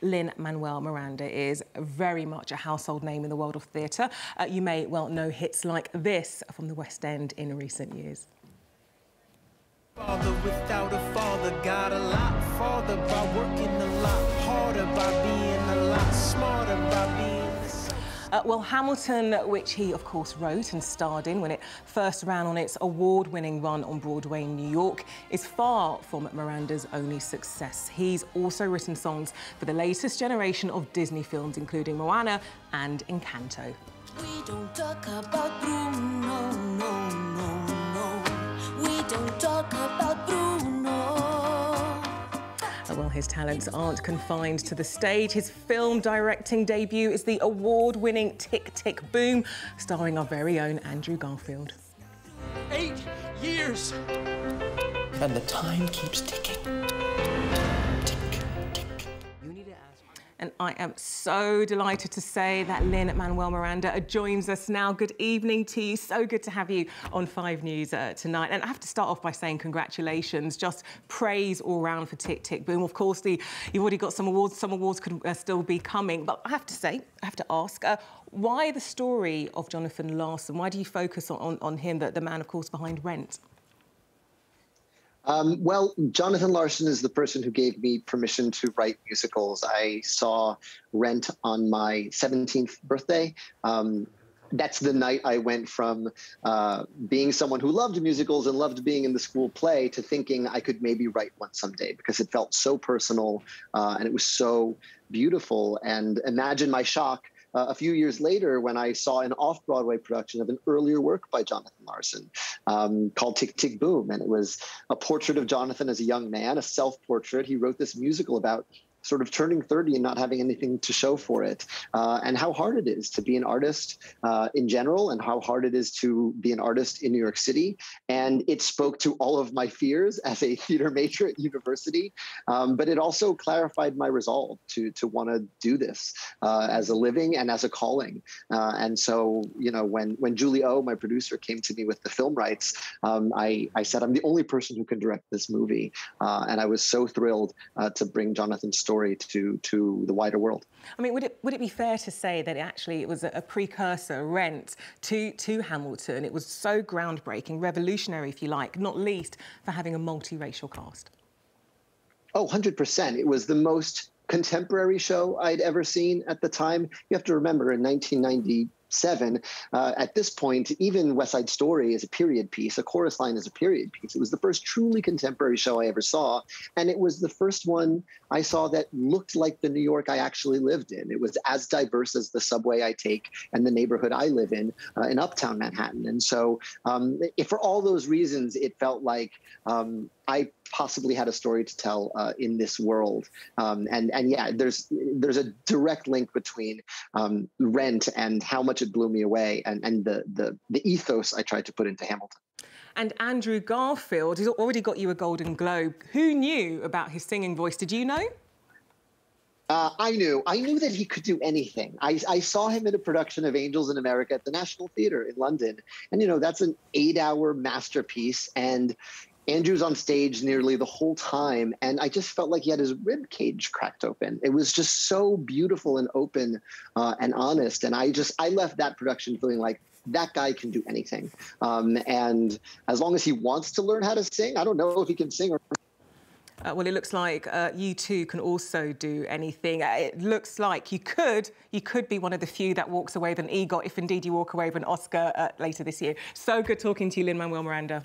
Lin-Manuel Miranda is very much a household name in the world of theatre. You may well know hits like this from the West End in recent years. Father without a father got a lot farther by working a lot harder, by being a lot smarter, by being well, Hamilton, which he, of course, wrote and starred in when it first ran on its award-winning run on Broadway in New York, is far from Miranda's only success. He's also written songs for the latest generation of Disney films, including Moana and Encanto. We don't talk about Bruno, no, no, no. We don't talk about Bruno. Well, his talents aren't confined to the stage. His film directing debut is the award-winning Tick, Tick, Boom, starring our very own Andrew Garfield. 8 years! And the time keeps ticking. And I am so delighted to say that Lin-Manuel Miranda joins us now. Good evening to you. So good to have you on 5 News tonight. And I have to start off by saying congratulations. Just praise all round for Tick, Tick, Boom. Of course, you've already got some awards. Some awards could still be coming. But I have to ask, why the story of Jonathan Larson? Why do you focus on him, the man, of course, behind Rent? Well, Jonathan Larson is the person who gave me permission to write musicals. I saw Rent on my 17th birthday. That's the night I went from being someone who loved musicals and loved being in the school play to thinking I could maybe write one someday, because it felt so personal and it was so beautiful. And imagine my shock a few years later when I saw an off-Broadway production of an earlier work by Jonathan Larson called Tick, Tick, Boom. And it was a portrait of Jonathan as a young man, a self-portrait. He wrote this musical about sort of turning 30 and not having anything to show for it, and how hard it is to be an artist in general, and how hard it is to be an artist in New York City. And it spoke to all of my fears as a theater major at university, but it also clarified my resolve to want to do this as a living and as a calling. And so, you know, when Julie O, my producer, came to me with the film rights, I said, I'm the only person who can direct this movie. And I was so thrilled to bring Jonathan's story to the wider world. I mean, would it be fair to say that it was a precursor, Rent, to Hamilton? It was so groundbreaking, revolutionary, if you like, not least for having a multiracial cast. Oh, 100%. It was the most contemporary show I'd ever seen at the time. You have to remember, in 1997, at this point, even West Side Story is a period piece. A Chorus Line is a period piece. It was the first truly contemporary show I ever saw. And it was the first one I saw that looked like the New York I actually lived in. It was as diverse as the subway I take and the neighborhood I live in Uptown Manhattan. And so for all those reasons, it felt like I possibly had a story to tell in this world. And yeah, there's a direct link between Rent and how much it blew me away, and the ethos I tried to put into Hamilton. And Andrew Garfield, he's already got you a Golden Globe. Who knew about his singing voice? Did you know? I knew that he could do anything. I saw him in a production of Angels in America at the National Theatre in London. And, you know, that's an 8-hour masterpiece. And Andrew's on stage nearly the whole time, and I just felt like he had his rib cage cracked open. It was just so beautiful and open and honest. And I left that production feeling like that guy can do anything. And as long as he wants to learn how to sing, I don't know if he can sing or well, it looks like you too can also do anything. It looks like you could be one of the few that walks away with an EGOT, if indeed you walk away with an Oscar later this year. So good talking to you, Lin-Manuel Miranda.